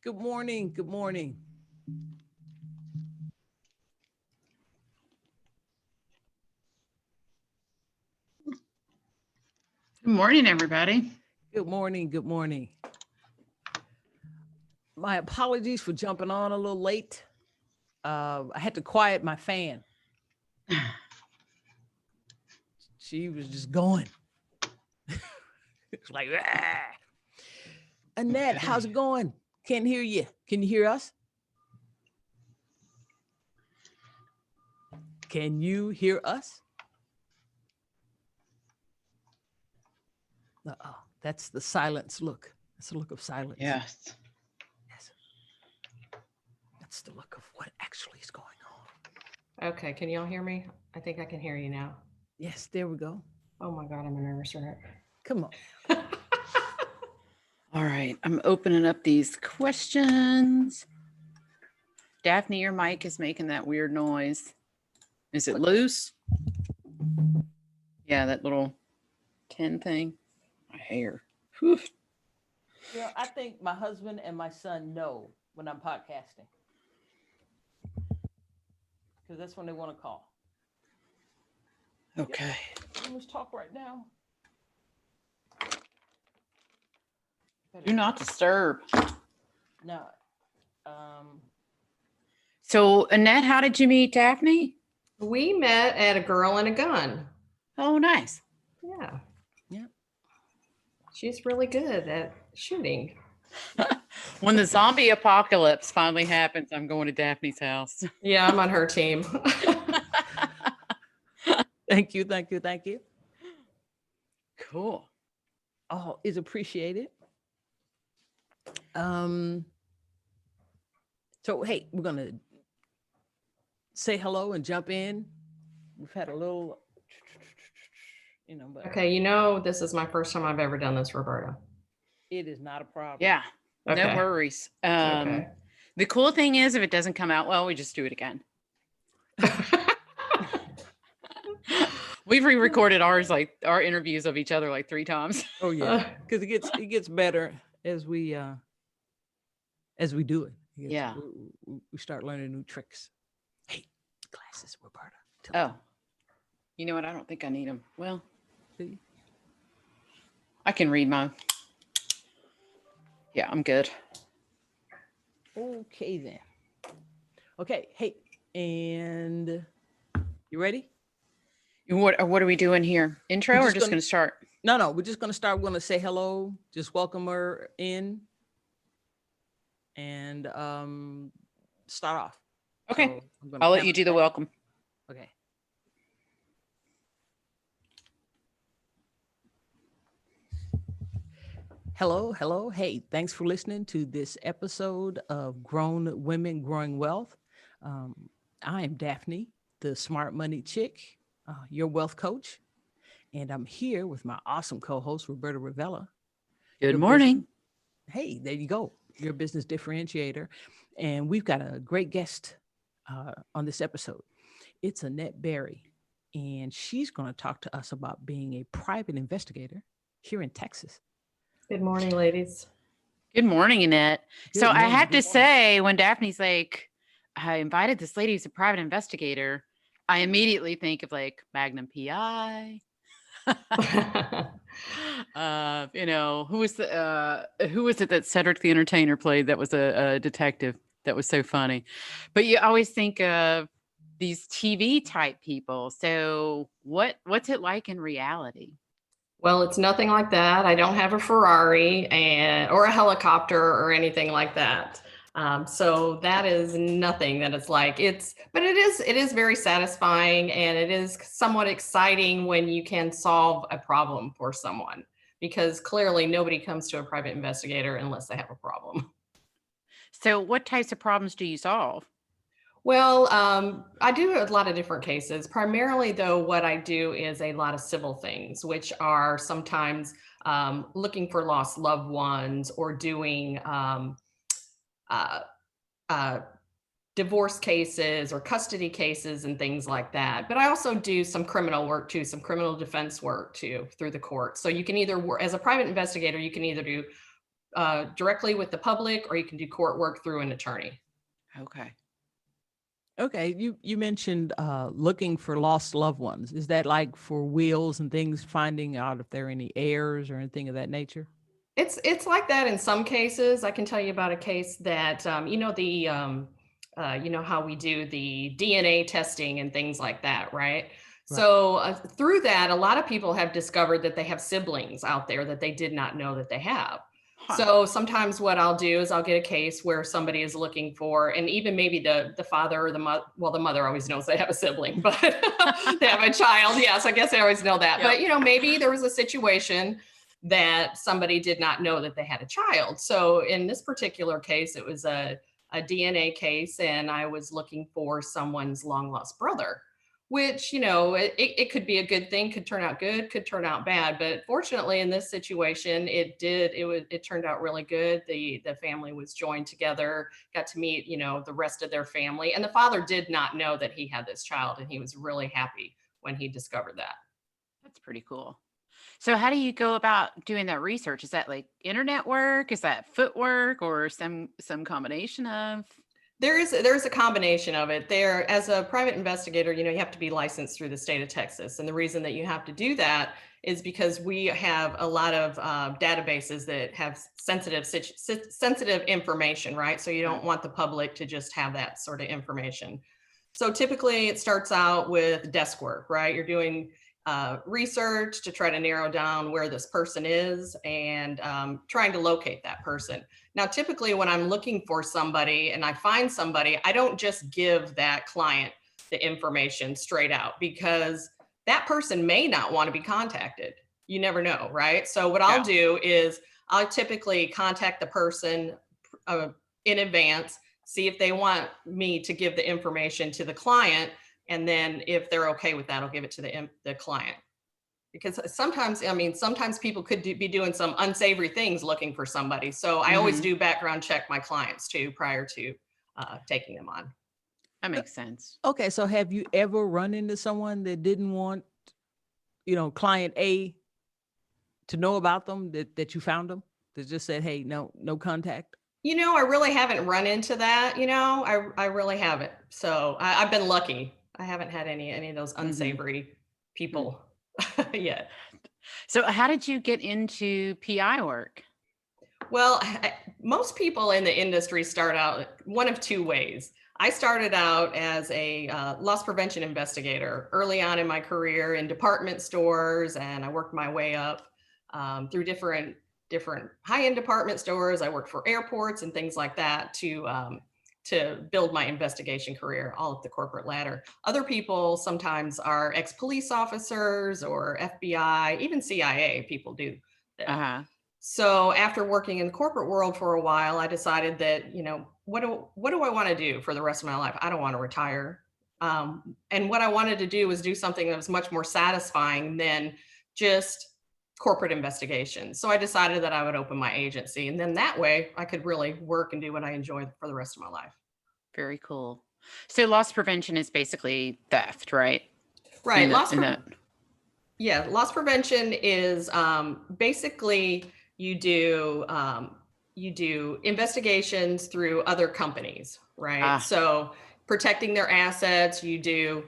Good morning. Good morning. Good morning, everybody. Good morning. Good morning. My apologies for jumping on a little late. I had to quiet my fan. She was just going. It's like, ah. Annette, Okay. how's it going? Can't hear you. Can you hear us? Can you hear us? Uh-oh, that's the silence look. That's the look of silence. Yes. Yes. That's the look of what actually is going on. Okay, can y'all hear me? I think I can hear you now. Yes, there we go. Oh my God, I'm a nervous wreck. Come on. All right. I'm opening up these questions. Daphne, your mic is making that weird noise. Is it loose? Yeah, that little 10 thing. My hair. Whew. You know, I think my husband and my son know when I'm podcasting. Because that's when they want to call. Okay. Let's talk right now. Do not disturb. No. So, Annette, how did you meet Daphne? We met at a Girl and a Gun. Oh, nice. Yeah. Yeah. She's really good at shooting. When the zombie apocalypse finally happens, I'm going to Daphne's house. Yeah, I'm on her team. Thank you. Thank you. Thank you. Cool. Oh, is appreciated. So, hey, we're going to say hello and jump in. We've had a little, but Okay, this is my first time I've ever done this, Roberta. it is not a problem. Yeah. Okay. No worries. Okay. The cool thing is, if it doesn't come out well, we just do it again. We've re-recorded our interviews of each other like 3 times. Oh yeah, because it gets better as we do it. Yeah. We start learning new tricks. Hey, glasses, Roberta. Oh, you know what? I don't think I need them. Well, See? I can read mine. Yeah, I'm good. Okay then. Okay, hey, and you ready? What are we doing here? Intro or just going to start? No, we're just going to start. We're going to say hello, just welcome her in, and start off. Okay, So I'll let you do the welcome. Okay. Hello. Hey, thanks for listening to this episode of Grown Women Growing Wealth. I am Daphne, the smart money chick, your wealth coach. And I'm here with my awesome co-host, Roberta Ravella. Good morning. Hey, there you go. Your business differentiator. And we've got a great guest on this episode. It's Annette Berry. And she's going to talk to us about being a private investigator here in Texas. Good morning, ladies. Good morning, Annette. Good I morning, have to good say, when Daphne's like, I invited this lady who's a private investigator, I immediately think of like Magnum PI. Who was it that Cedric the Entertainer played that was a detective that was so funny? But you always think of these TV type people. So what's it like in reality? Well, it's nothing like that. I don't have a Ferrari or a helicopter or anything like that. So that is nothing that it's like. But it is very satisfying, and it is somewhat exciting when you can solve a problem for someone, because clearly nobody comes to a private investigator unless they have a problem. So what types of problems do you solve? Well, I do a lot of different cases. Primarily, though, what I do is a lot of civil things, which are sometimes looking for lost loved ones, or doing uh, uh, divorce cases or custody cases and things like that. But I also do some criminal work too, some criminal defense work too through the court. So you can either work as a private investigator, you can either do directly with the public, or you can do court work through an attorney. Okay. Okay, you mentioned looking for lost loved ones. Is that like for wills and things, finding out if there are any heirs or anything of that nature? It's like that in some cases. I can tell you about a case that you know how we do the DNA testing and things like that, right? Right. So through that, a lot of people have discovered that they have siblings out there that they did not know that they have. Huh. So sometimes what I'll do is I'll get a case where somebody is looking for, and even maybe the father or the mother, well, the mother always knows they have a sibling, but they have a child. Yes, I guess they always know that. Yep. But, you know, maybe there was a situation that somebody did not know that they had a child. So in this particular case, it was a DNA case, and I was looking for someone's long lost brother, which, you know, it could be a good thing, could turn out good, could turn out bad. But fortunately, in this situation, it turned out really good. The family was joined together, got to meet, you know, the rest of their family. And the father did not know that he had this child, and he was really happy when he discovered that. That's pretty cool. So how do you go about doing that research? Is that like internet work? Is that footwork, or some combination of? There's a combination of it. There, as a private investigator, you know, you have to be licensed through the state of Texas, and the reason that you have to do that is because we have a lot of databases that have sensitive information, right? So you don't want the public to just have that sort of information. So typically, it starts out with desk work, right? You're doing research to try to narrow down where this person is, and trying to locate that person. Now, typically when I'm looking for somebody and I find somebody, I don't just give that client the information straight out, because that person may not want to be contacted. You never know, right? So what I'll do is I'll typically contact the person in advance, see if they want me to give the information to the client. And then if they're okay with that, I'll give it to the client. Because sometimes, I mean, sometimes people could be doing some unsavory things looking for somebody. So I always do background check my clients too prior to taking them on. That makes sense. Okay, so have you ever run into someone that didn't want, you know, client A to know about them, that you found them, that just said, hey, no contact? You know, I really haven't run into that. You know, I really haven't. So I've been lucky. I haven't had any of those unsavory people yet. So how did you get into PI work? Well, most people in the industry start out one of two ways. I started out as a loss prevention investigator early on in my career in department stores, and I worked my way up through different high-end department stores. I worked for airports and things like that to build my investigation career all up the corporate ladder. Other people sometimes are ex-police officers or FBI, even CIA people do that. So after working in the corporate world for a while, I decided that, you know, what do I want to do for the rest of my life? I don't want to retire. And what I wanted to do was do something that was much more satisfying than just corporate investigation. So I decided that I would open my agency, and then that way I could really work and do what I enjoy for the rest of my life. Very cool. So loss prevention is basically theft, right? Right. Loss prevention is basically you do investigations through other companies, right? So protecting their assets, you do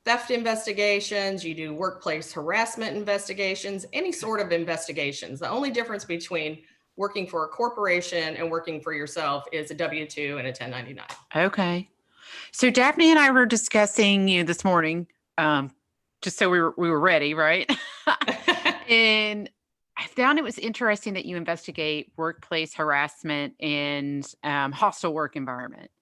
theft investigations, you do workplace harassment investigations, any sort of investigations. The only difference between working for a corporation and working for yourself is a W-2 and a 1099. Okay. So Daphne and I were discussing you this morning, just so we were ready, right? And I found it was interesting that you investigate workplace harassment and hostile work environment.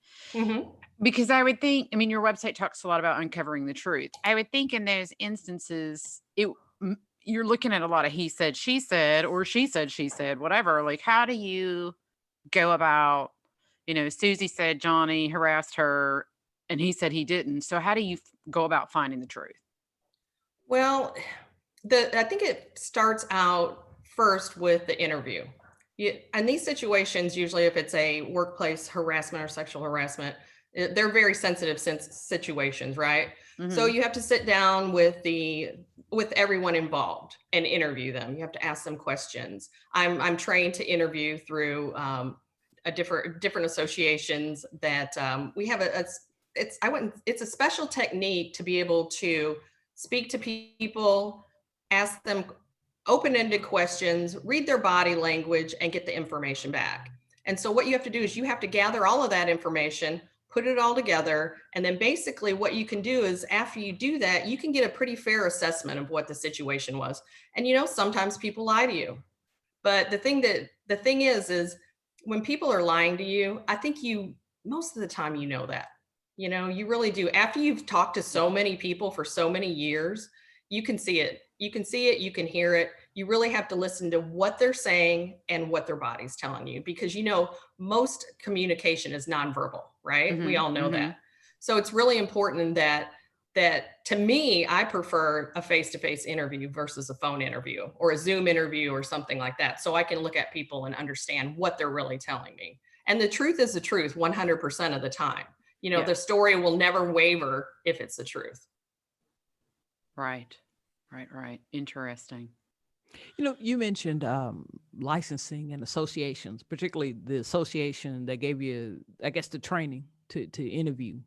Because I would think, I mean, your website talks a lot about uncovering the truth. I would think in those instances, you're looking at a lot of he said, she said, or she said, whatever. Like, how do you go about, you know, Susie said Johnny harassed her and he said he didn't. So how do you go about finding the truth? Well, I think it starts out first with the interview. And these situations, usually if it's a workplace harassment or sexual harassment, they're very sensitive situations, right? So Mhm. you have to sit down with everyone involved and interview them. You have to ask them questions. I'm trained to interview through a different associations that we have it's a special technique to be able to speak to people, ask them open-ended questions, read their body language, and get the information back. And so what you have to do is you have to gather all of that information, put it all together, and then basically what you can do is after you do that, you can get a pretty fair assessment of what the situation was. And sometimes people lie to you. But the thing is when people are lying to you, I think most of the time that. You really do. After you've talked to so many people for so many years, you can see it. You can see it, you can hear it. You really have to listen to what they're saying and what their body's telling you, because most communication is nonverbal, right? We Mhm. all know that. Mhm. So it's really important that to me, I prefer a face-to-face interview versus a phone interview or a Zoom interview or something like that. So I can look at people and understand what they're really telling me. And the truth is the truth 100% of the time. Yeah. The story will never waver if it's the truth. Right. Right. Interesting. You mentioned licensing and associations, particularly the association that gave you, I guess, the training to interview.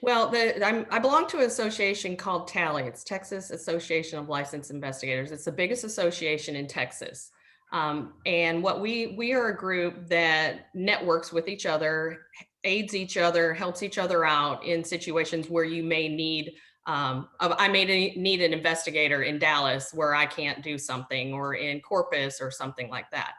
Well, I belong to an association called TALI. It's Texas Association of Licensed Investigators. It's the biggest association in Texas. And what we are a group that networks with each other, aids each other, helps each other out in situations where you may need I may need an investigator in Dallas where I can't do something, or in Corpus or something like that.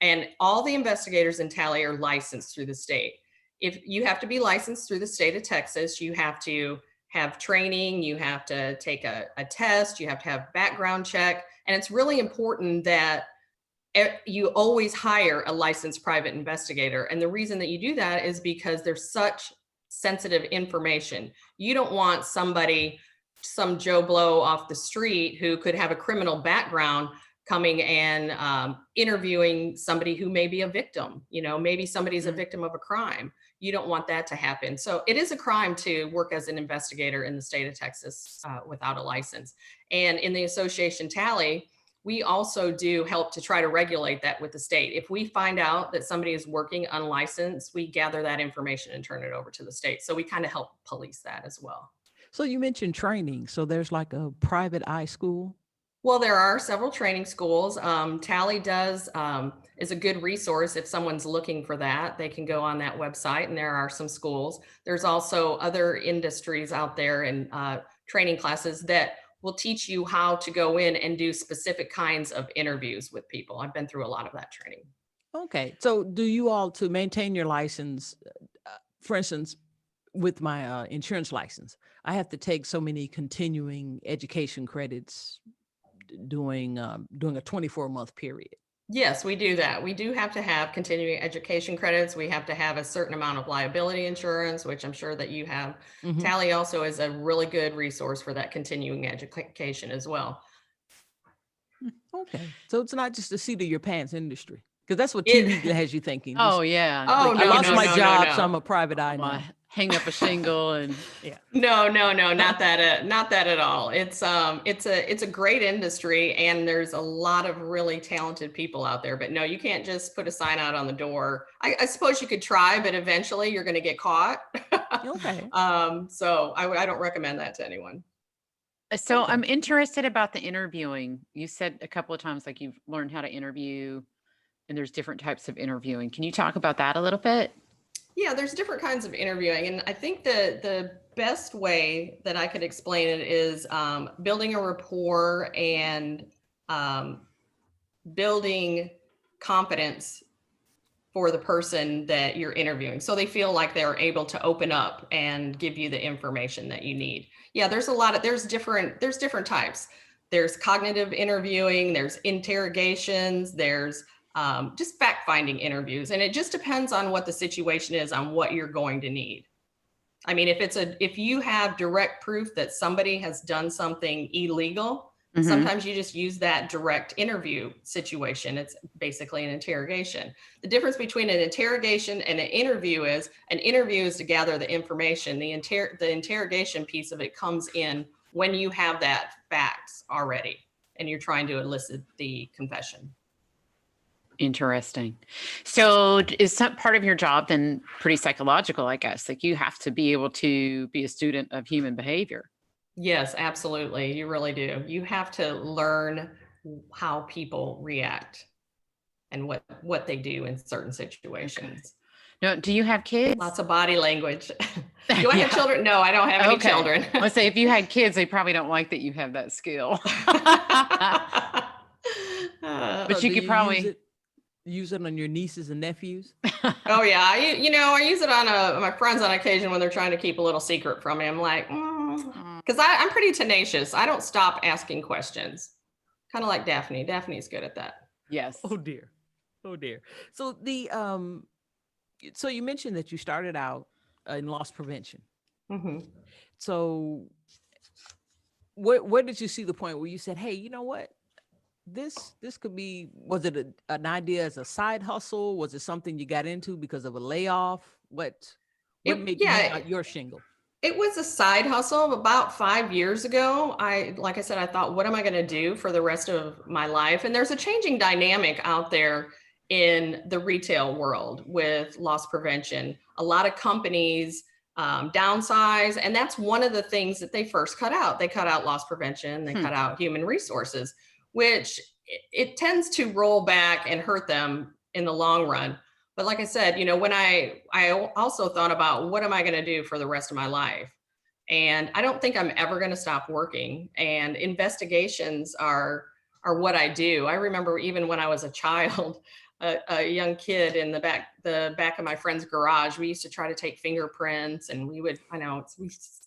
And all the investigators in Tally are licensed through the state. If you have to be licensed through the state of Texas, you have to have training, you have to take a test, you have to have background check. And it's really important that you always hire a licensed private investigator. And the reason that you do that is because there's such sensitive information. You don't want some Joe Blow off the street who could have a criminal background coming and interviewing somebody who may be a victim. Maybe somebody's a victim of a crime. You don't want that to happen. So it is a crime to work as an investigator in the state of Texas without a license. And in the association Tally, we also do help to try to regulate that with the state. If we find out that somebody is working unlicensed, we gather that information and turn it over to the state. So we kind of help police that as well. So you mentioned training. So there's like a private eye school. Well, there are several training schools. Tally is a good resource if someone's looking for that. They can go on that website, and there are some schools. There's also other industries out there and training classes that will teach you how to go in and do specific kinds of interviews with people. I've been through a lot of that training. Okay. So do you all, to maintain your license, for instance, with my insurance license, I have to take so many continuing education credits doing a 24-month period? Yes, we do that. We do have to have continuing education credits. We have to have a certain amount of liability insurance, which I'm sure that you have. Mhm. Tally also is a really good resource for that continuing education as well. Okay. So it's not just the seat of your pants industry, because that's what It- TV has you thinking. Oh yeah. Oh, I no, lost no, my no, job, no, so no. I'm a private eye I'm now. gonna hang up a shingle and No, not that, not that at all. It's a great industry, and there's a lot of really talented people out there. But no, you can't just put a sign out on the door. I suppose you could try, but eventually you're going to get caught. Okay. So I don't recommend that to anyone. So Okay. I'm interested about the interviewing. You said a couple of times like you've learned how to interview, and there's different types of interviewing. Can you talk about that a little bit? Yeah, there's different kinds of interviewing. And I think the best way that I could explain it is building a rapport and building confidence for the person that you're interviewing, so they feel like they're able to open up and give you the information that you need. Yeah, there's different types. There's cognitive interviewing, there's interrogations, there's just fact-finding interviews, and it just depends on what the situation is, on what you're going to need. I mean, if you have direct proof that somebody has done something illegal, Mhm. Sometimes you just use that direct interview situation. It's basically an interrogation. The difference between an interrogation and an interview is to gather the information. The interrogation piece of it comes in when you have that facts already and you're trying to elicit the confession. Interesting. So is some part of your job then pretty psychological, I guess? Like you have to be able to be a student of human behavior. Yes, absolutely. You really do. You have to learn how people react and what they do in certain situations. Now, do you have kids? Lots of body language. Do I Yeah. have children? No, I don't have any Okay. children. Let's say if you had kids, they probably don't like that you have that skill. But So you do could you probably use it on your nieces and nephews? Oh yeah, I use it on my friends on occasion when they're trying to keep a little secret from me. I'm like, because I'm pretty tenacious. I don't stop asking questions. Kind of like Daphne. Daphne's good at that. Yes. Oh dear. Oh dear. So so you mentioned that you started out in loss prevention. Mm-hmm. So where did you see the point where you said, "Hey, you know what? This could be." Was it an idea as a side hustle? Was it something you got into because of a layoff? What made you hang out your shingle? It was a side hustle about 5 years ago. Like I said, I thought, what am I going to do for the rest of my life? And there's a changing dynamic out there in the retail world with loss prevention. A lot of companies downsize, and that's one of the things that they first cut out. They cut out loss prevention, they cut out human resources, which it tends to roll back and hurt them in the long run. But like I said, when I also thought about what am I going to do for the rest of my life? And I don't think I'm ever going to stop working. And investigations are what I do. I remember even when I was a child, a young kid in the back of my friend's garage, we used to try to take fingerprints, and we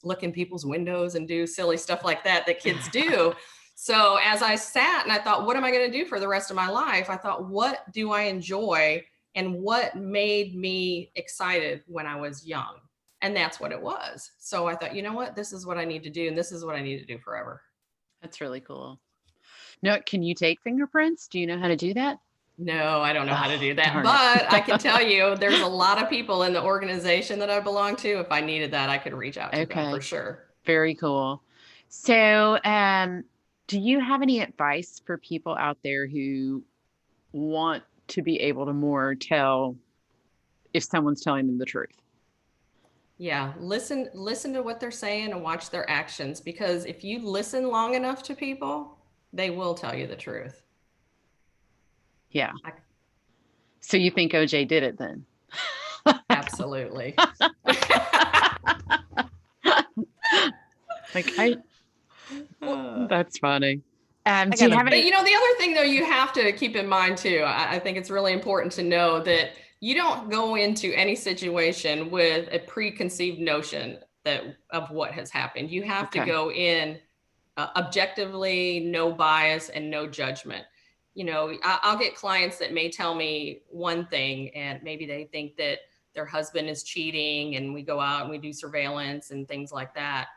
look in people's windows and do silly stuff like that kids do. So as I sat and I thought, what am I going to do for the rest of my life? I thought, what do I enjoy? And what made me excited when I was young? And that's what it was. So I thought, you know what? This is what I need to do. And this is what I need to do forever. That's really cool. Now, can you take fingerprints? Do you know how to do that? No, I don't know how to do that. Darn But it. I can tell you there's a lot of people in the organization that I belong to. If I needed that, I could reach out to them for sure. Very cool. So, do you have any advice for people out there who want to be able to more tell if someone's telling them the truth? Yeah, listen to what they're saying and watch their actions, because if you listen long enough to people, they will tell you the truth. Yeah. So you think OJ did it then? Absolutely. That's funny. But the other thing though, you have to keep in mind too, I think it's really important to know that you don't go into any situation with a preconceived notion of what has happened. You have to go in objectively, no bias and no judgment. I'll get clients that may tell me one thing and maybe they think that their husband is cheating, and we go out and we do surveillance and things like that.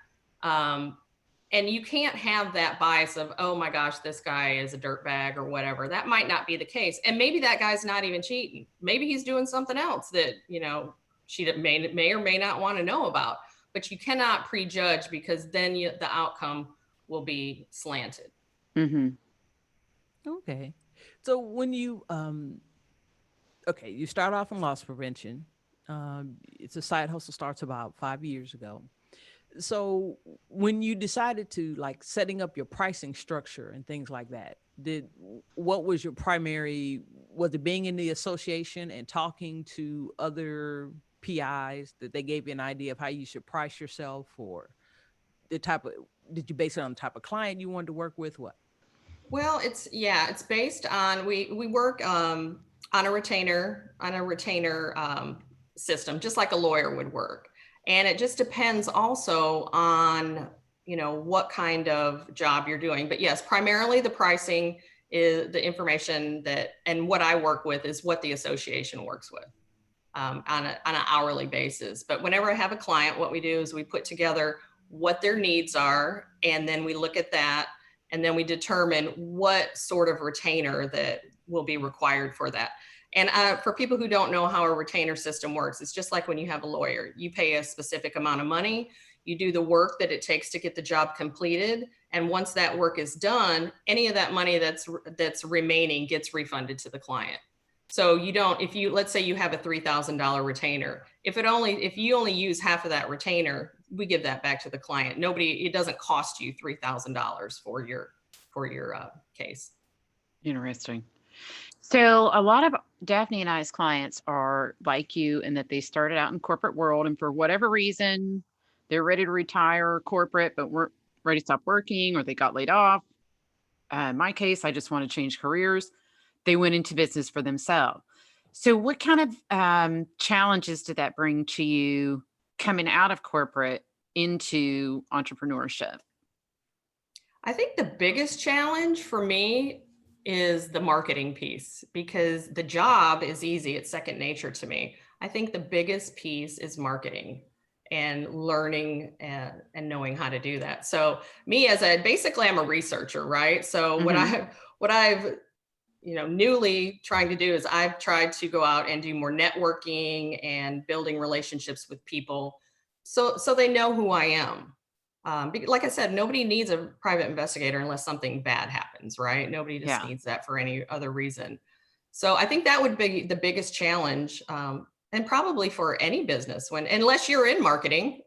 And you can't have that bias of, oh my gosh, this guy is a dirtbag or whatever. That might not be the case. And maybe that guy's not even cheating. Maybe he's doing something else that, she may or may not want to know about. But you cannot prejudge, because then the outcome will be slanted. Mm-hmm. Okay. So when you you start off in loss prevention. It's a side hustle, starts about 5 years ago. So when you decided to setting up your pricing structure and things like that, what was your primary, was it being in the association and talking to other PIs that they gave you an idea of how you should price yourself, or did you base it on the type of client you wanted to work with? What? Well, it's based on, we work on a retainer system, just like a lawyer would work. And it just depends also on, what kind of job you're doing. But yes, primarily the pricing is the information and what I work with is what the association works with on an hourly basis. But whenever I have a client, what we do is we put together what their needs are, and then we look at that. And then we determine what sort of retainer that will be required for that. And for people who don't know how a retainer system works, it's just like when you have a lawyer. You pay a specific amount of money, you do the work that it takes to get the job completed. And once that work is done, any of that money that's remaining gets refunded to the client. So you don't, if you, let's say you have a $3,000 retainer, if you only use half of that retainer, we give that back to the client. It doesn't cost you $3,000 for your case. Interesting. So a lot of Daphne and I's clients are like you in that they started out in corporate world, and for whatever reason, they're ready to retire corporate, but weren't ready to stop working, or they got laid off. In my case, I just want to change careers. They went into business for themselves. So what kind of challenges did that bring to you coming out of corporate into entrepreneurship? I think the biggest challenge for me is the marketing piece, because the job is easy. It's second nature to me. I think the biggest piece is marketing and learning and knowing how to do that. So me basically I'm a researcher, right? So what I've newly trying to do is I've tried to go out and do more networking and building relationships with people. So they know who I am. Like I said, nobody needs a private investigator unless something bad happens, right? Nobody just needs that for any other reason. So I think that would be the biggest challenge, and probably for any business, unless you're in marketing.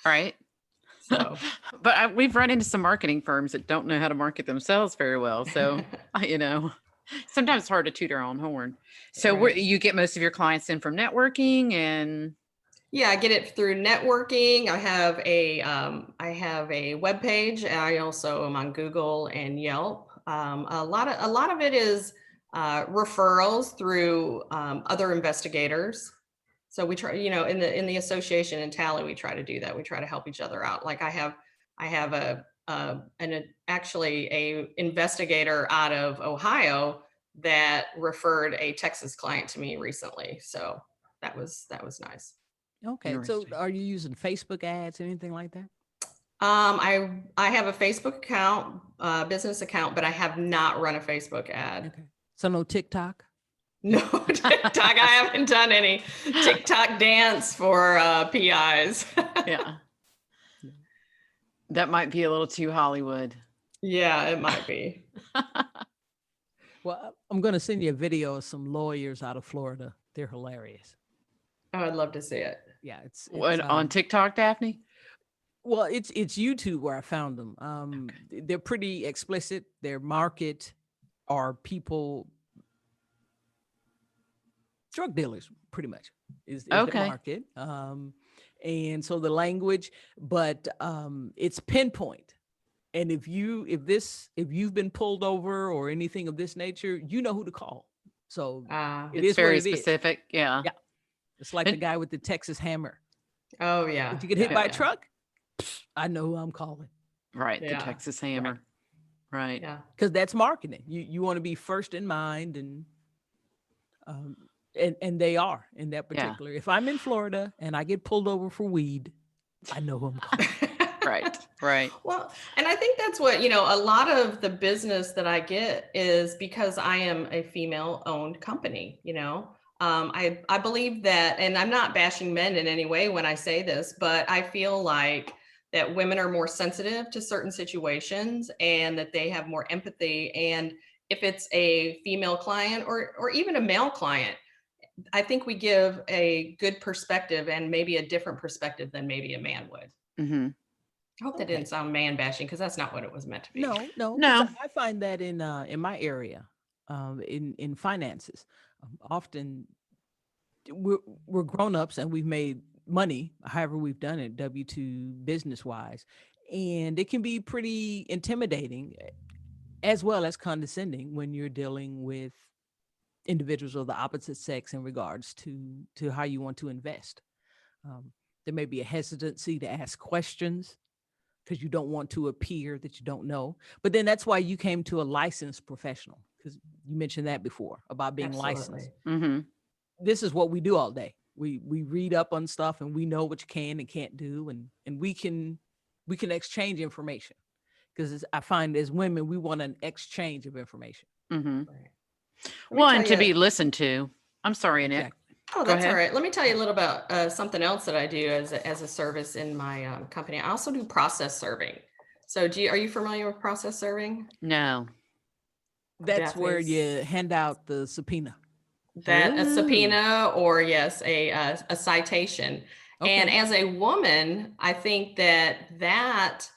Right. So, but we've run into some marketing firms that don't know how to market themselves very well. So, sometimes it's hard to toot our own horn. So right. You get most of your clients in from networking and. Yeah, I get it through networking. I have a web page. I also am on Google and Yelp. A lot of it is referrals through other investigators. So we try, in the association in Tally, we try to do that. We try to help each other out. Like I have actually a investigator out of Ohio that referred a Texas client to me recently. So that was nice. Okay. So are you using Facebook ads, anything like that? I have a Facebook account, business account, but I have not run a Facebook ad. Okay. So no TikTok? No TikTok. I haven't done any TikTok dance for PIs. Yeah. That might be a little too Hollywood. Yeah, it might be. Well, I'm going to send you a video of some lawyers out of Florida. They're hilarious. Oh, I'd love to see it. Yeah, it's on TikTok, Daphne? Well, it's YouTube where I found them. They're pretty explicit. Their market are people, drug dealers, pretty much is the market. And so the language, but it's pinpoint. And if you've been pulled over or anything of this nature, you know who to call. So it's very specific. Yeah. Yeah. It's like the guy with the Texas hammer. Oh yeah. Did you get hit by a truck? I know who I'm calling. Right. The Texas hammer. Right. Yeah. Because that's marketing. You want to be first in mind, and they are in that particular. If I'm in Florida and I get pulled over for weed, I know who I'm calling. Right. Well, and I think that's what, a lot of the business that I get is because I am a female owned company, I believe that, and I'm not bashing men in any way when I say this, but I feel like that women are more sensitive to certain situations and that they have more empathy. And if it's a female client or even a male client, I think we give a good perspective and maybe a different perspective than maybe a man would. Mm-hmm. I hope that didn't sound man bashing, because that's not what it was meant to be. No. I find that in my area, in finances, often we're grown-ups and we've made money, however we've done it, W-2 business-wise, and it can be pretty intimidating as well as condescending when you're dealing with individuals of the opposite sex in regards to how you want to invest. There may be a hesitancy to ask questions because you don't want to appear that you don't know. But then that's why you came to a licensed professional, because you mentioned that before about being licensed. Mm-hmm. This is what we do all day. We read up on stuff and we know what you can and can't do, and we can exchange information. because I find as women, we want an exchange of information. Mm-hmm. Right. Let me Well, tell and to you. be listened to. I'm sorry, Annette. Exactly. Oh, Go that's all ahead. right. Let me tell you a little about something else that I do as a service in my company. I also do process serving. So, are you familiar with process serving? No. That's where Daphne's you hand out the subpoena. that a Ooh. subpoena or yes, a citation. And Okay. as a woman, I think that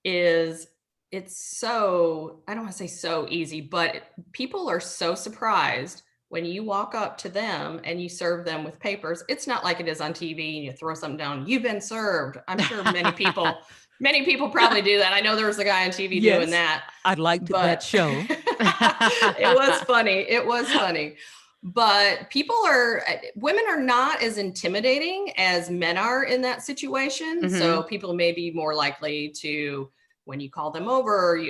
is it's so I don't want to say so easy, but people are so surprised when you walk up to them and you serve them with papers. It's not like it is on TV and you throw something down, you've been served. I'm sure many people probably do that. I know there was a guy on TV doing Yes, that, I liked that but show. it was funny. It was funny. But women are not as intimidating as men are in that situation. So people may be more likely to, when you call them over,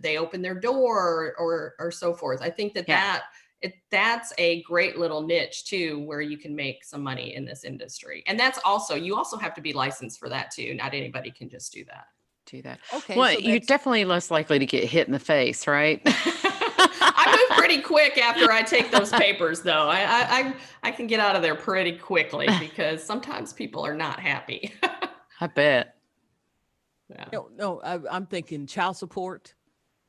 they open their door or so forth. I think that's a great little niche too, where you can make some money in this industry. And you also have to be licensed for that too. Not anybody can just do that. Do that. Okay, Well, so you're that's definitely less likely to get hit in the face, right? I move pretty quick after I take those papers, though. I can get out of there pretty quickly because sometimes people are not happy. I bet. Yeah, no. I'm thinking child support.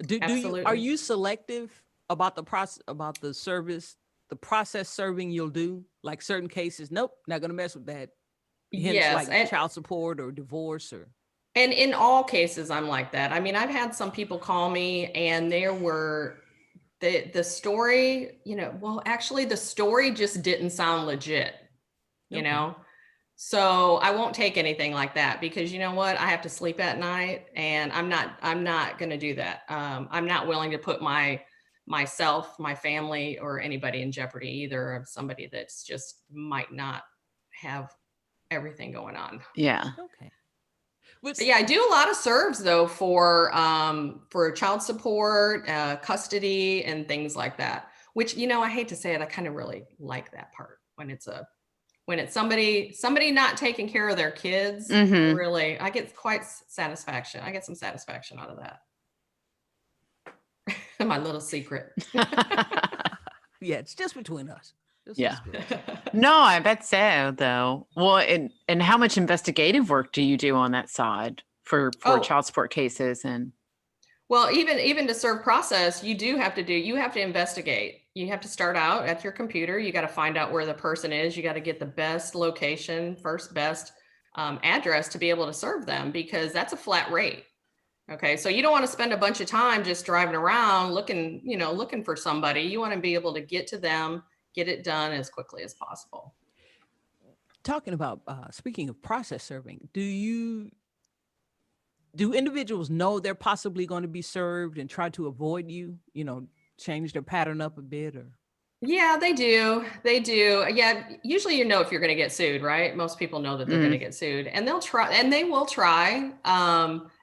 Are absolutely. you selective about the service, the process serving you'll do? Like certain cases, nope, not gonna mess with that. Hence, Yes, like child support or divorce or. and in all cases, I'm like that. I mean, I've had some people call me, and the story, well, actually, the story just didn't sound legit, you Okay. know. So I won't take anything like that because you know what? I have to sleep at night, and I'm not going to do that. I'm not willing to put myself, my family, or anybody in jeopardy either of somebody that's just might not have everything going on. Yeah. Okay. But yeah, I do a lot of serves though for child support, custody, and things like that. Which I hate to say it, I kind of really like that part when it's somebody not taking care of their kids. Mhm. Really, I get quite satisfaction. I get some satisfaction out of that. My little secret. Yeah, it's just between us. Yeah. No, I bet so, though. Well, and how much investigative work do you do on that side for Oh, child support cases and? well, even to serve process, you have to investigate. You have to start out at your computer. You got to find out where the person is. You got to get the best location, first best address to be able to serve them because that's a flat rate. Okay, so you don't want to spend a bunch of time just driving around looking for somebody. You want to be able to get to them, get it done as quickly as possible. Talking about speaking of process serving, do individuals know they're possibly going to be served and try to avoid you? Change their pattern up a bit or. Yeah, they do. They do. Yeah, usually if you're going to get sued, right? Most people know that they're going to get sued, and they will try.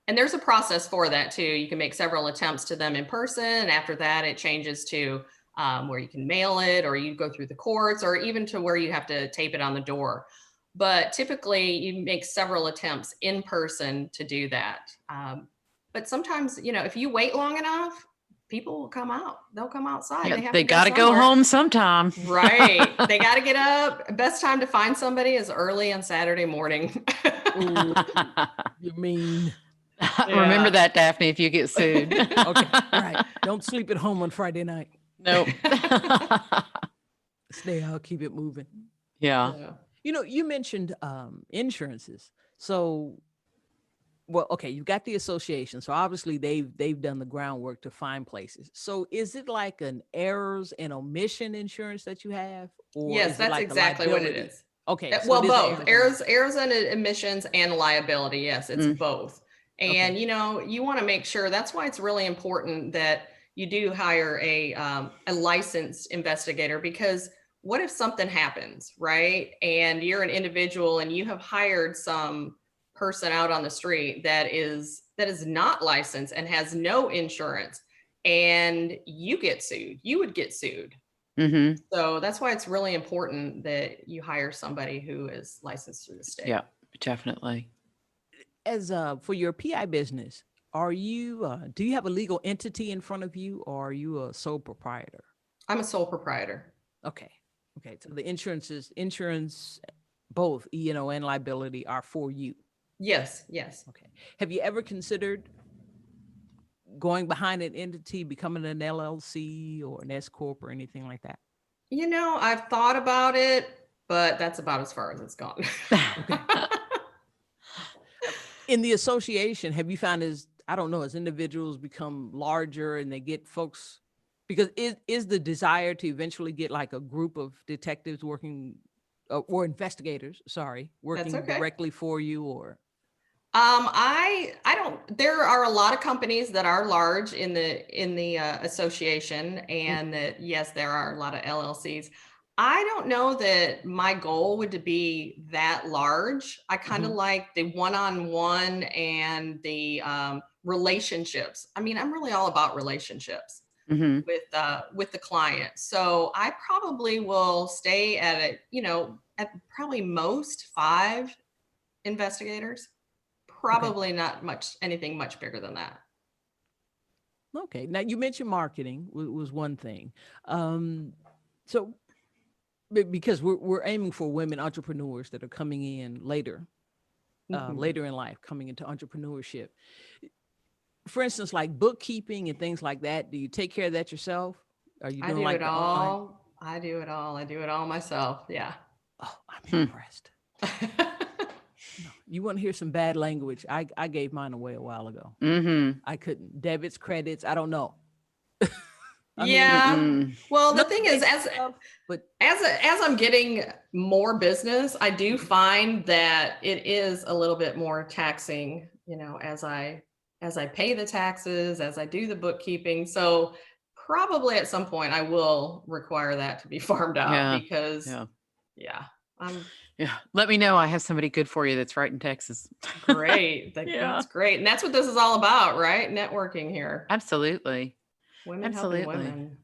And there's a process for that too. You can make several attempts to them in person, and after that, it changes to where you can mail it, or you go through the courts, or even to where you have to tape it on the door. But typically, you make several attempts in person to do that. But sometimes, if you wait long enough, people will come out. They'll come outside. Yeah, They got to go somewhere. home sometime. Right. They got to get up. Best time to find somebody is early on Saturday morning. Ooh, you mean. Remember that, Daphne, if you get sued. Okay, right. Don't sleep at home on Friday night. Nope. Stay out, keep it moving. Yeah. You mentioned insurances. So, well, okay, you've got the association. So obviously they've done the groundwork to find places. So is it like an errors and omission insurance that you have? Or Yes, is it that's like exactly what it is. Okay. So Well, it is both errors and omissions and liability. Yes, it's both. And, Okay. you want to make sure that's why it's really important that you do hire a licensed investigator, because what if something happens, right? And you're an individual and you have hired some person out on the street that is not licensed and has no insurance, and you get sued, you would get sued. Mm-hmm. So that's why it's really important that you hire somebody who is licensed through the state. Yeah, definitely. As for your PI business, Are you, do you have a legal entity in front of you, or are you a sole proprietor? I'm a sole proprietor. Okay. Okay. So the insurance, both E&O and liability are for you. Yes, yes. Okay. Have you ever considered going behind an entity, becoming an LLC or an S corp or anything like that? I've thought about it, but that's about as far as it's gone. Okay. In the association, have you found as, I don't know, as individuals become larger and they get folks, because is the desire to eventually get like a group of detectives working or investigators, sorry, That's working okay. directly for you, or? I don't. There are a lot of companies that are large in the association, and that yes, there are a lot of LLCs. I don't know that my goal would be that large. I kind of like the one-on-one and the relationships. I mean, I'm really all about relationships with the client. So I probably will stay at at probably most 5 investigators. Okay. Probably not anything much bigger than that. Okay. Now you mentioned marketing was one thing. So because we're aiming for women entrepreneurs that are coming in later, later in life, coming into entrepreneurship. For instance, like bookkeeping and things like that. Do you take care of that yourself? Are you I doing do like it the online? all. I do it all. I do it all myself. Yeah. Oh, I'm impressed. No, you want to hear some bad language? I gave mine away a while ago. I couldn't. Debits, credits, I don't know. I mean, Yeah. Well, the not the thing is, basic as stuff, but as I'm getting more business, I do find that it is a little bit more taxing, as I pay the taxes, as I do the bookkeeping. So probably at some point I will require that to be farmed out Yeah. because Yeah. yeah, I'm Yeah. Let me know. I have somebody good for you that's right in Texas. great. Yeah. That's great. And that's what this is all about, right? Networking here. Absolutely. Women helping Absolutely. women.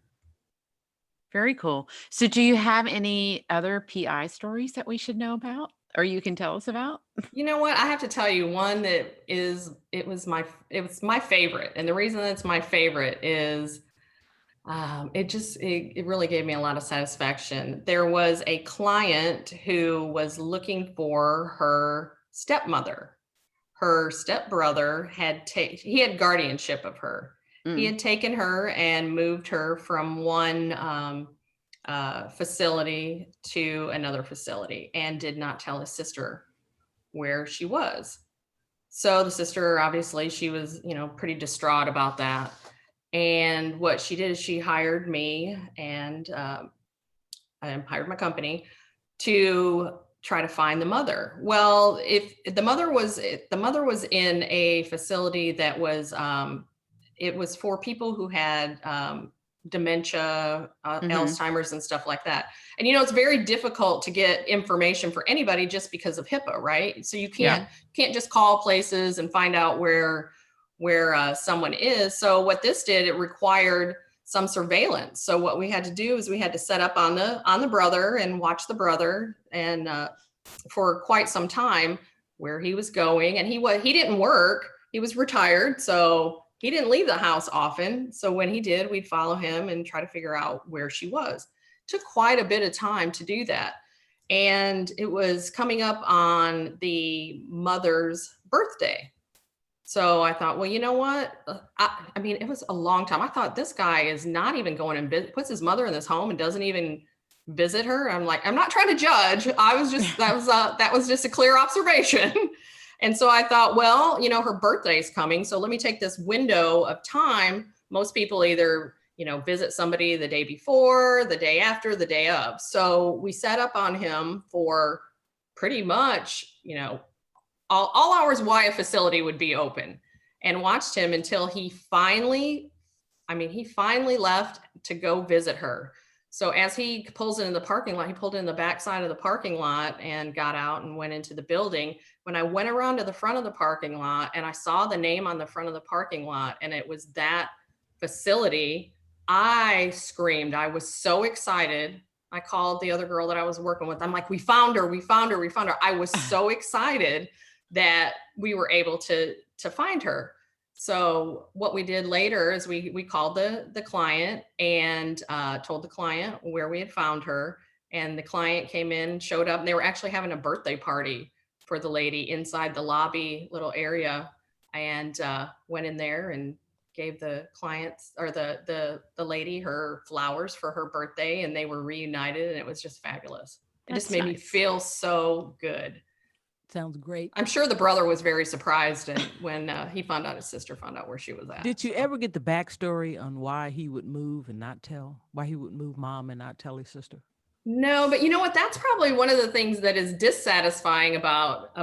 Very cool. So do you have any other PI stories that we should know about or you can tell us about? You know what? I have to tell you one that it was my favorite. And the reason it's my favorite is it really gave me a lot of satisfaction. There was a client who was looking for her stepmother. Her stepbrother he had guardianship of her. He had taken her and moved her from one facility to another facility and did not tell his sister where she was. So the sister, obviously, she was, pretty distraught about that. And what she did is she hired me and I hired my company to try to find the mother. Well, if the mother was in a facility that was it was for people who had dementia, Alzheimer's and stuff like that. And it's very difficult to get information for anybody just because of HIPAA, right? So you can't just call places and find out where someone is. So what this did, it required some surveillance. So what we had to do is we had to set up on the brother and watch the brother and for quite some time where he was going. And he didn't work. He was retired, so he didn't leave the house often. So when he did, we'd follow him and try to figure out where she was. It took quite a bit of time to do that. And it was coming up on the mother's birthday. So I thought, well, you know what? I mean, it was a long time. I thought this guy is not even going and puts his mother in this home and doesn't even visit her. I'm like, I'm not trying to judge. I was just, that was just a clear observation. And so I thought, well, her birthday's coming. So let me take this window of time. Most people either, visit somebody the day before, the day after, the day of. So we set up on him for pretty much, all hours why a facility would be open, and watched him until he finally left to go visit her. So as he pulls into the parking lot, he pulled in the back side of the parking lot and got out and went into the building. When I went around to the front of the parking lot and I saw the name on the front of the parking lot and it was that facility, I screamed. I was so excited. I called the other girl that I was working with. I'm like, we found her. I was so excited that we were able to find her. So what we did later is we called the client and told the client where we had found her. And the client came in, showed up, and they were actually having a birthday party for the lady inside the lobby little area, and went in there and gave the clients or the lady her flowers for her birthday, and they were reunited, and it was just fabulous. It That's just made me nice. feel so good. Sounds great. I'm sure the brother was very surprised when he found out his sister found out where she was at. Did you so. ever get the backstory on why he would move and not tell? Why he would move mom and not tell his sister? No, but you know what? That's probably one of the things that is dissatisfying about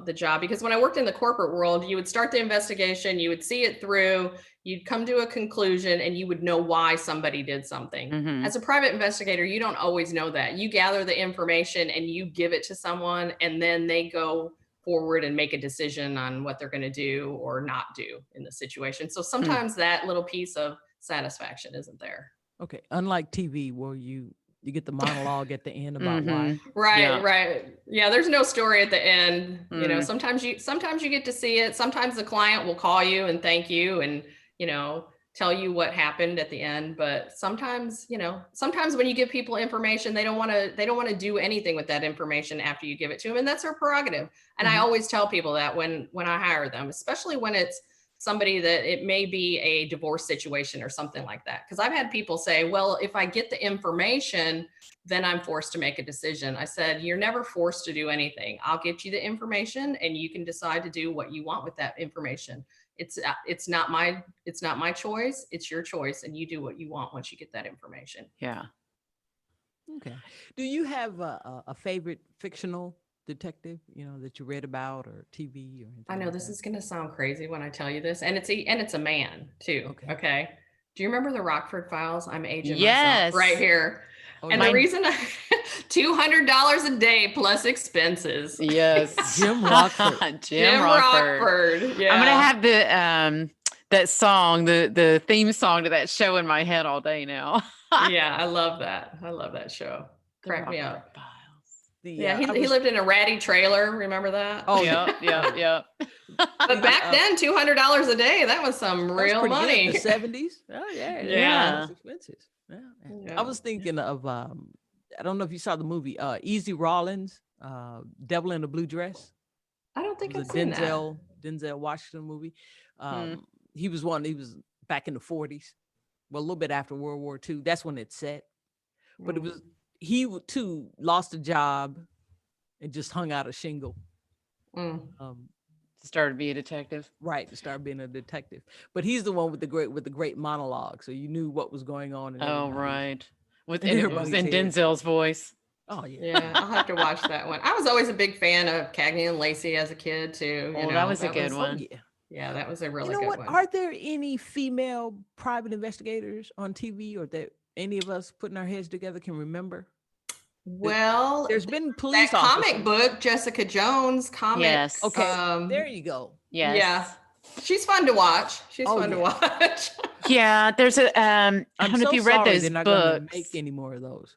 the job, because when I worked in the corporate world, you would start the investigation, you would see it through, you'd come to a conclusion, and you would know why somebody did something. Mhm. As a private investigator, you don't always know that. You gather the information and you give it to someone, and then they go forward and make a decision on what they're going to do or not do in the situation. So sometimes that little piece of satisfaction isn't there. Okay, unlike TV where you get the monologue at the end about why. Right, Yeah. right. Yeah, there's no story at the end. You know, Mm. sometimes you get to see it. Sometimes the client will call you and thank you and, tell you what happened at the end. But sometimes, sometimes when you give people information, they don't want to do anything with that information after you give it to them. And that's their prerogative. And I Mhm. always tell people that when I hire them, especially when it's somebody that it may be a divorce situation or something like that. Because I've had people say, well, if I get the information, then I'm forced to make a decision. I said, you're never forced to do anything. I'll get you the information and you can decide to do what you want with that information. It's not my choice. It's your choice. And you do what you want once you get that information. Yeah. Okay. Do you have a favorite fictional detective, that you read about or TV or anything? I know like this that? is going to sound crazy when I tell you this, and it's a man too. Okay. Okay. Do you remember the Rockford Files? I'm aging Yes. myself right here. Oh, And yeah. the reason $200 a day plus expenses. Yes. Jim Rockford. Jim Rockford. Yeah. I'm gonna have the that song, the theme song to that show in my head all day now. Yeah, I love that. I love that show. The Crack me Rockford up. Files. Yeah, I he was- lived in a ratty trailer. Remember that? Oh, Yep, yep, yep. But back then, $200 a day, that was some that was real pretty good in money. the 70s. Oh yeah, Yeah. Those expenses. Yeah. Yeah. I was thinking of I don't know if you saw the movie Easy Rawlins, Devil in a Blue Dress. I don't It think was I've a seen that. Denzel Washington movie. He was back in the 40s. Well, a little bit after World War II. That's when it's set. But it was he too lost a job and just hung out a shingle. Mm. Started to be a detective. Right, to start being a detective. But he's the one with the great monologue, so you knew what was going on. Oh, right. in And it was in everybody's head. Denzel's voice. Oh yeah. Yeah, I'll have to watch that one. I was always a big fan of Cagney and Lacey as a kid too. Oh, that was a good Oh one. yeah. Yeah, that was a really You know good what? one. Are there any female private investigators on TV, or that any of us putting our heads together can remember? Well, There's been police that comic officers. book, Jessica Jones comic. Yes. Okay, there you go. Yes. Yeah, she's fun to watch. She's Oh, fun to yeah. watch. Yeah, there's a I I'm don't know so if you read sorry those they're not going to books. make any more of those.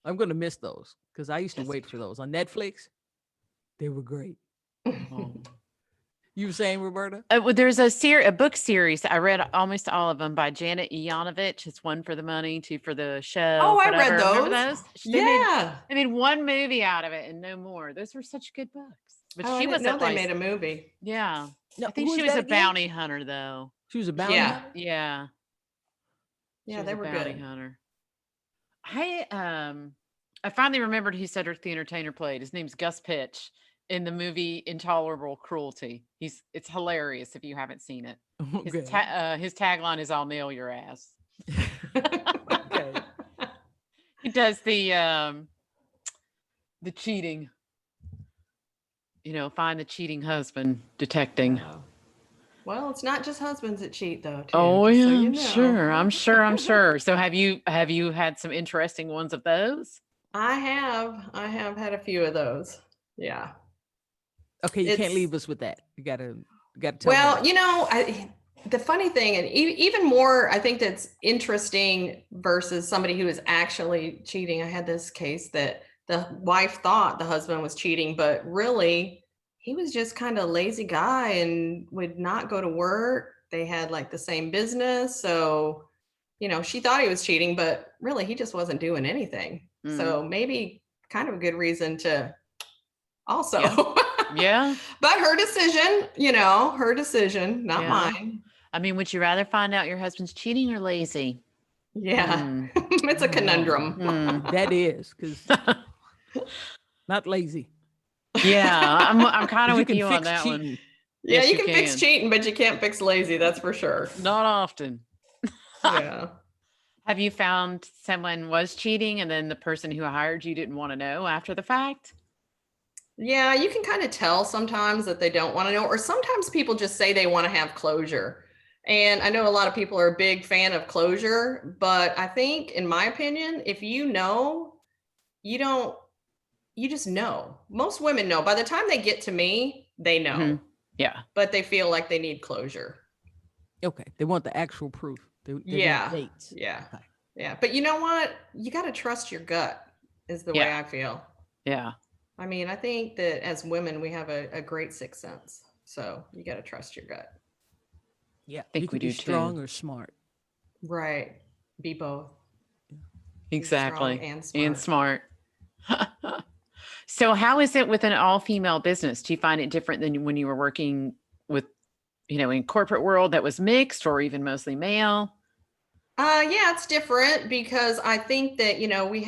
I'm going to miss those because I used to wait for those on Netflix. They were great. Oh. You were saying, Roberta? Well, there's a book series. I read almost all of them by Janet Yanovich. It's one for the money, two for the show. Oh, I read whatever. Remember those. those? They made- Yeah. They made one movie out of it and no more. Those were such good books. But Oh, she I was didn't know at they like, made a movie. yeah. No, I think who she is was that a again? bounty hunter though. She was a bounty Yeah. hunter? Yeah. She Yeah, was they a were bounty good. hunter. I finally remembered who Cedric the Entertainer played. His name's Gus Pitch in the movie Intolerable Cruelty. It's hilarious if you haven't seen it. His, Okay. his tagline is "I'll nail your ass." Okay. He does the cheating. Find the cheating husband detecting. Wow. Well, it's not just husbands that cheat though. Too, Oh just yeah, so you I'm know. sure. I'm sure. So have you had some interesting ones of those? I have had a few of those. Yeah. Okay, you can't It's- leave us with that. You gotta tell Well, them. the funny thing, and even more, I think that's interesting versus somebody who is actually cheating. I had this case that the wife thought the husband was cheating, but really he was just kind of a lazy guy and would not go to work. They had like the same business. So, she thought he was cheating, but really he just wasn't doing anything. So maybe kind of a good reason to also. Yeah. But her decision, not mine. I mean, would you rather find out your husband's cheating or lazy? Yeah. It's a conundrum. That is, because not lazy. Yeah, I'm kind of with can you on fix that one. cheating. Yeah, Yes, you can fix cheating, but you can't fix lazy. That's for sure. Not often. Yeah. Have you found someone was cheating and then the person who hired you didn't want to know after the fact? Yeah, you can kind of tell sometimes that they don't want to know, or sometimes people just say they want to have closure. And I know a lot of people are a big fan of closure, but I think, in my opinion, if you know, you just know. Most women know. By the time they get to me, they know. Yeah. But they feel like they need closure. Okay. They want the actual proof. They want dates. Yeah. Okay. Yeah. But you know what? You got to trust your gut is the way I feel. Yeah. I mean, I think that as women, we have a great sixth sense. So you got to trust your gut. Yeah. I think you we can be do strong too. or smart. Right. Be both. Exactly. Be strong and smart. So how is it with an all-female business? Do you find it different than when you were working with, in corporate world that was mixed or even mostly male? Yeah, it's different because I think that, we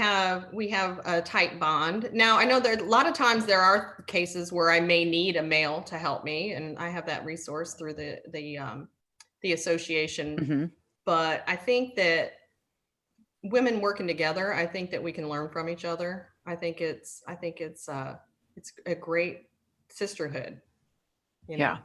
have a tight bond. Now, I know there a lot of times there are cases where I may need a male to help me, and I have that resource through the association. But I think that women working together, I think that we can learn from each other. I think it's a great sisterhood. Yeah.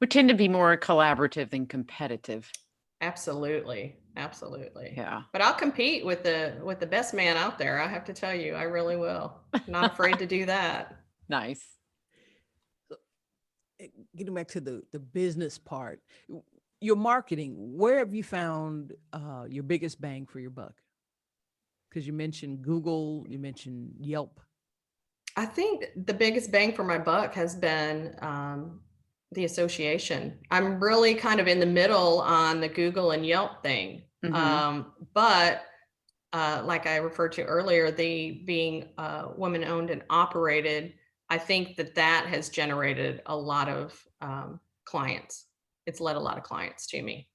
We tend to be more collaborative than competitive. Absolutely. Yeah. But I'll compete with the best man out there. I have to tell you, I really will. Not afraid to do that. Nice. Getting back to the business part, your marketing, where have you found your biggest bang for your buck? Because you mentioned Google, you mentioned Yelp. I think the biggest bang for my buck has been the association. I'm really kind of in the middle on the Google and Yelp thing. But like I referred to earlier, the being woman owned and operated, I think that has generated a lot of clients. It's led a lot of clients to me.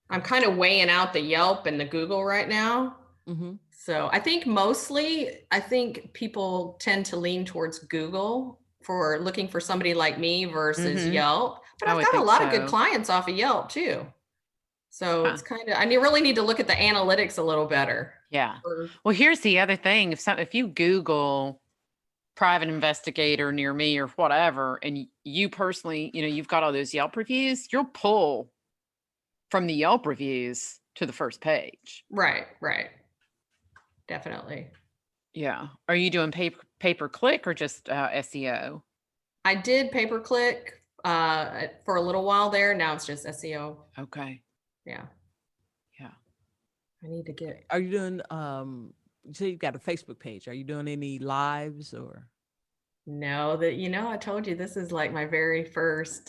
I'm kind of weighing out the Yelp and the Google right now. So I think people tend to lean towards Google for looking for somebody like me versus Yelp. But I've got a lot of good clients off of Yelp too. So it's kind of, really need to look at the analytics a little better. Yeah. Well, here's the other thing. If you Google private investigator near me or whatever, and you personally, you've got all those Yelp reviews, you'll pull from the Yelp reviews to the first page. Right. Definitely. Yeah. Are you doing pay-per-click or just SEO? I did pay-per-click for a little while there. Now it's just SEO. Okay. Yeah. I need to get. Are you doing? You say you've got a Facebook page. Are you doing any lives or? No, I told you this is like my very first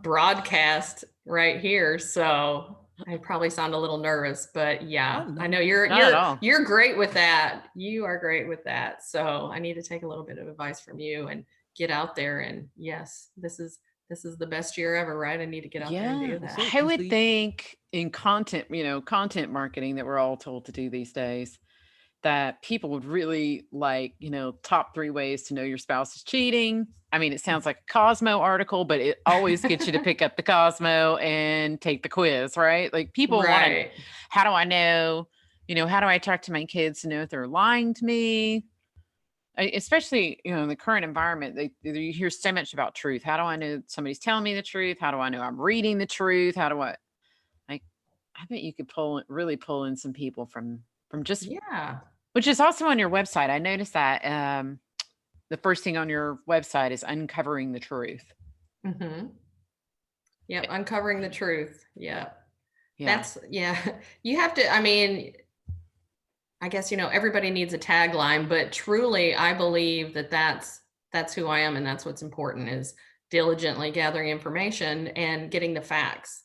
broadcast right here. So I probably sound a little nervous, but yeah, I know you're great with that. You are great with that. So I need to take a little bit of advice from you and get out there. And yes, this is the best year ever, right? I need to get out there and do that. I would think in content marketing that we're all told to do these days, that people would really like, top 3 ways to know your spouse is cheating. I mean, it sounds like a Cosmo article, but it always gets you to pick up the Cosmo and take the quiz, right? Like people want to, how do I know, how do I talk to my kids to know if they're lying to me? Especially, in the current environment, you hear so much about truth. How do I know somebody's telling me the truth? How do I know I'm reading the truth? How do I bet you could really pull in some people from just, which is also on your website. I noticed that the first thing on your website is uncovering the truth. Yeah. Uncovering the truth. Yeah. You have to, I guess, everybody needs a tagline, but truly, I believe that that's that's who I am. And that's what's important, is diligently gathering information and getting the facts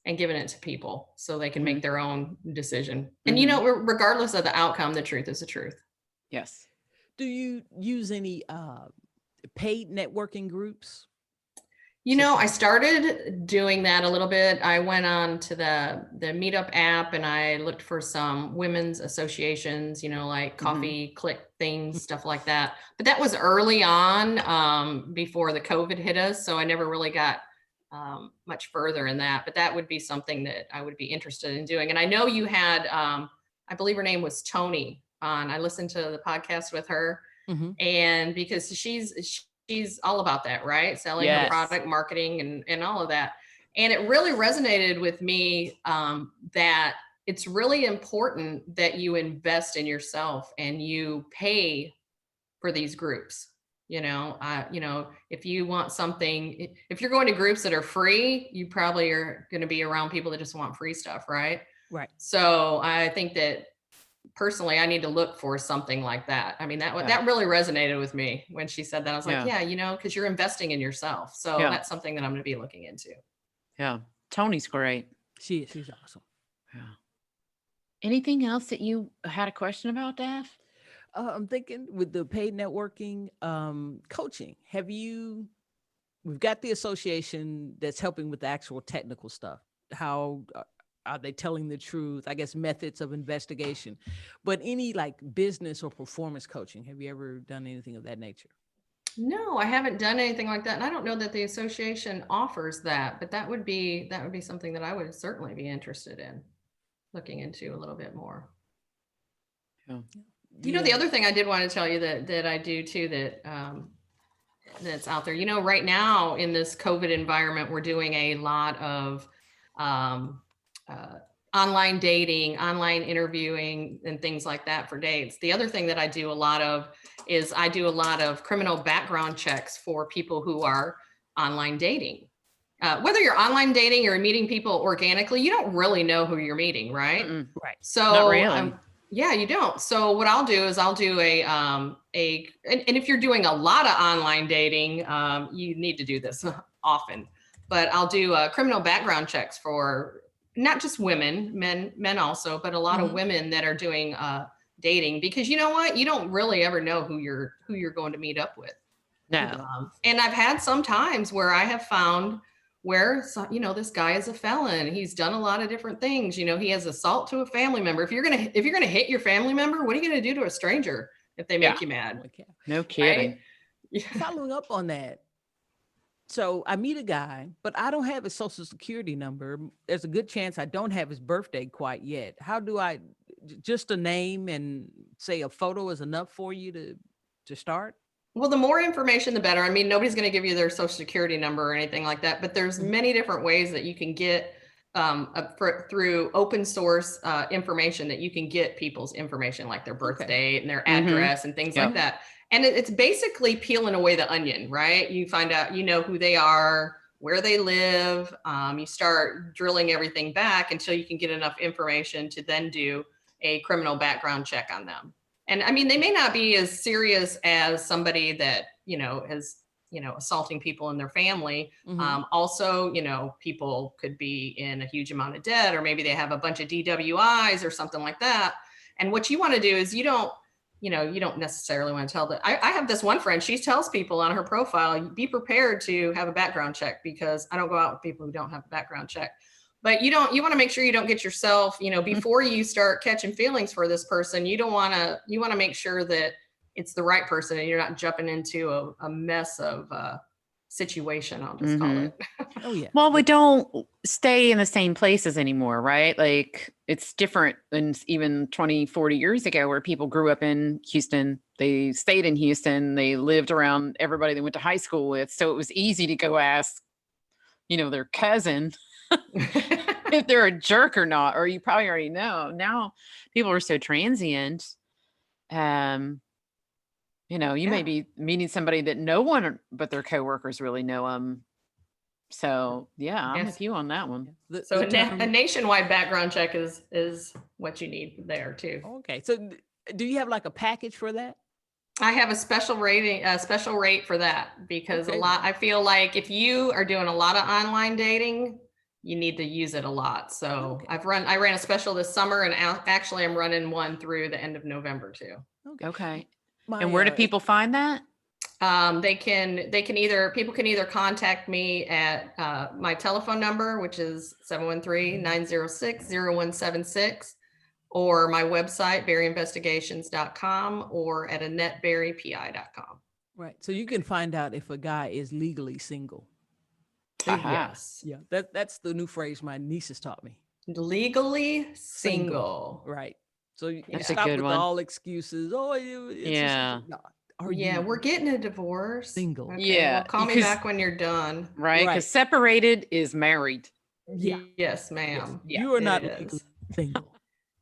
and giving it to people so they can make their own decision. And, regardless of the outcome, the truth is the truth. Yes. Do you use any paid networking groups? I started doing that a little bit. I went on to the Meetup app and I looked for some women's associations, like coffee click things, stuff like that. But that was early on, before the COVID hit us. So I never really got much further in that. But that would be something that I would be interested in doing. And I know you had, I believe her name was Tony on. I listened to the podcast with her, and because she's all about that, right? Selling her product, marketing, and all of that. And it really resonated with me, that it's really important that you invest in yourself and you pay for these groups. If you want something, if you're going to groups that are free, you probably are going to be around people that just want free stuff, right? Right. So I think that personally, I need to look for something like that. I mean, that really resonated with me when she said that. I was like, because you're investing in yourself. So that's something that I'm going to be looking into. Yeah. Tony's great. She's awesome. Yeah. Anything else that you had a question about, Daph? I'm thinking with the paid networking, coaching, we've got the association that's helping with the actual technical stuff. How are they telling the truth? I guess methods of investigation, but any like business or performance coaching, have you ever done anything of that nature? No, I haven't done anything like that. And I don't know that the association offers that, but that would be something that I would certainly be interested in looking into a little bit more. Yeah. The other thing I did want to tell you that I do too, that's out there, right now in this COVID environment, we're doing a lot of, online dating, online interviewing, and things like that for dates. The other thing that I do a lot of is I do a lot of criminal background checks for people who are online dating. Whether you're online dating or meeting people organically, you don't really know who you're meeting, right? Right. So not really. Yeah, you don't. So what I'll do is I'll do and if you're doing a lot of online dating, you need to do this often, but I'll do criminal background checks for not just women, men also, but a lot of women that are doing dating, because you know what? You don't really ever know who you're going to meet up with. No. And I've had some times where I have found where, this guy is a felon. He's done a lot of different things. He has assault to a family member. If you're going to hit your family member, what are you going to do to a stranger if they make you mad? No kidding. Right? Following up on that. So I meet a guy, but I don't have his social security number. There's a good chance I don't have his birthday quite yet. How do I, just a name and say a photo is enough for you to start? Well, the more information, the better. I mean, nobody's going to give you their social security number or anything like that, but there's many different ways that you can get through open source information, that you can get people's information, like their birth date and their address and things like that. And it's basically peeling away the onion, right? You find out, who they are, where they live. You start drilling everything back until you can get enough information to then do a criminal background check on them. And I mean, they may not be as serious as somebody that, is, assaulting people in their family. Also, people could be in a huge amount of debt, or maybe they have a bunch of DWIs or something like that. And what you want to do is you don't necessarily want to tell that. I have this one friend, she tells people on her profile, be prepared to have a background check, because I don't go out with people who don't have a background check. But you want to make sure you don't get yourself, before you start catching feelings for this person, you want to make sure that it's the right person and you're not jumping into a mess of situation, I'll just call it. Oh yeah. Well, we don't stay in the same places anymore, right? Like, it's different than even 20, 40 years ago, where people grew up in Houston. They stayed in Houston. They lived around everybody they went to high school with. So it was easy to go ask, their cousin if they're a jerk or not, or you probably already know. Now people are so transient. You may be meeting somebody that no one but their coworkers really know them. So I'm with you on that one. So a nationwide background check is what you need there too. Okay. So do you have like a package for that? I have a special rating, a special rate for that because Okay. I feel like if you are doing a lot of online dating, you need to use it a lot. So Okay. I ran a special this summer and actually I'm running one through the end of November too. Okay. Okay. My, And where do people find that? People can either contact me at my telephone number, which is 713-906-0176, or my website, berryinvestigations.com, or at annetteberrypi.com. Right. So you can find out if a guy is legally single. Aha. Yes. Yeah. That's the new phrase my nieces taught me. Legally single. Right. So you That's a stop good with one. all excuses. Oh, it's Yeah. no. Are Yeah, you we're getting a divorce. single? Okay, Yeah, well, call me because- back when you're done. Right? Right. Because separated is married. Yeah. Yes, Yes. ma'am. Yeah, You are it not is. legally single,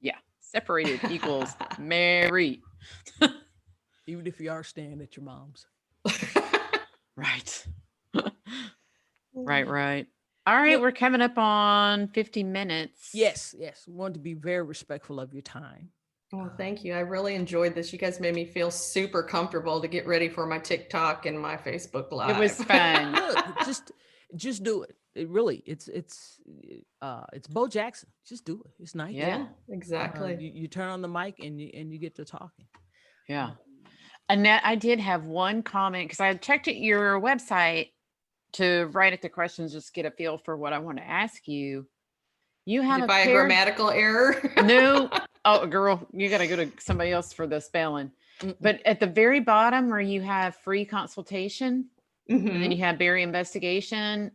Yeah. Separated equals married. even if you are staying at your mom's. Right. Right. All right. Look- We're coming up on 50 minutes. Yes. We want to be very respectful of your time. Well, thank you. I really enjoyed this. You guys made me feel super comfortable to get ready for my TikTok and my Facebook Live. It was fun. Look, just do it. It really, it's Bo Jackson. Just do it. It's nice. Yeah. Exactly. You turn on the mic and you get to talking. Yeah. Annette, I did have one comment because I checked at your website to write at the questions, just get a feel for what I want to ask you. You have If I a grammatical error? No. Oh, girl, you got to go to somebody else for the spelling. But at the very bottom where you have free consultation, and then Mhm. you have Berry investigation,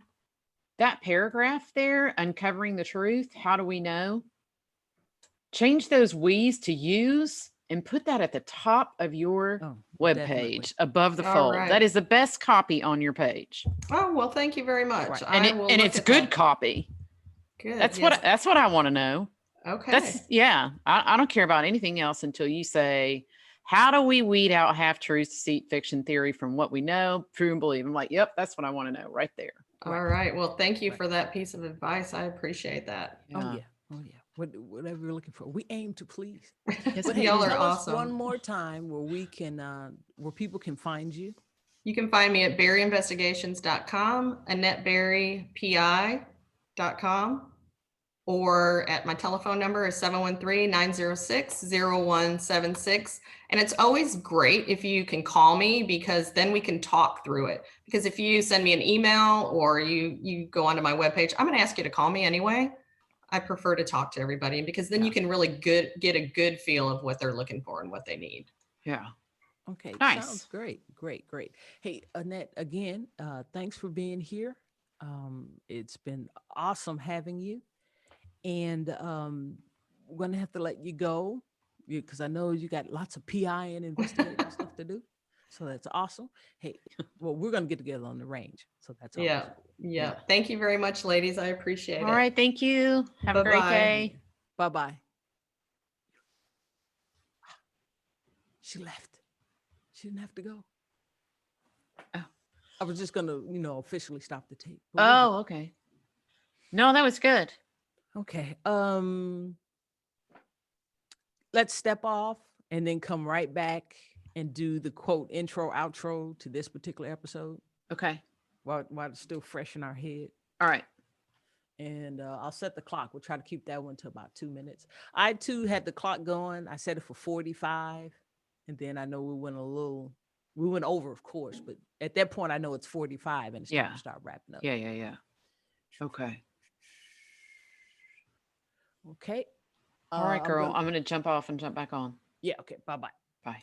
that paragraph there, uncovering the truth, how do we know? Change those we's to use and put that at the top of your web definitely. page above the All fold. right. That is the best copy on your page. Oh, well, thank you very much. Right. And I will and look it's at good that. copy. Good. That's yes. what I want to know. Okay. I don't care about anything else until you say, how do we weed out half-truths, deceit, fiction, theory from what we know, true and believe? I'm like, yep, that's what I want to know right there. All right. Well, thank you Right. for that piece of advice. I appreciate that. Oh yeah. Whatever you're looking for, we aim to please. Yes, But hey, Y'all are tell us one awesome. more time where people can find you. You can find me at berryinvestigations.com, annetteberrypi.com, or at my telephone number is 713-906-0176. And it's always great if you can call me because then we can talk through it. Because if you send me an email or you go onto my webpage, I'm going to ask you to call me anyway. I prefer to talk to everybody because then you can really get a good feel of what they're looking for and what they need. Yeah. Okay. Nice. Sounds great. Hey, Annette, again, thanks for being here. It's been awesome having you. And we're going to have to let you go because I know you got lots of PI and investigative stuff to do. So that's awesome. Hey, well, we're going to get together on the range. So that's awesome. Yeah. Thank you very much, ladies. I appreciate it. All right. Thank you. Have a great Bye-bye. day. Bye-bye. She left. She didn't have to go. Oh. I was just going to, officially stop the tape. Oh, okay. No, that was good. Okay. Let's step off and then come right back and do the quote intro outro to this particular episode Okay. while it's still fresh in our head. All right. And I'll set the clock. We'll try to keep that one to about 2 minutes. I too had the clock going. I set it for 45. And then I know we went over, of course, but at that point I know it's 45 and it's time to start wrapping up. Yeah. Okay. Okay. All right, girl. I'm going to jump off and jump back on. Yeah. Okay. Bye-bye. Bye.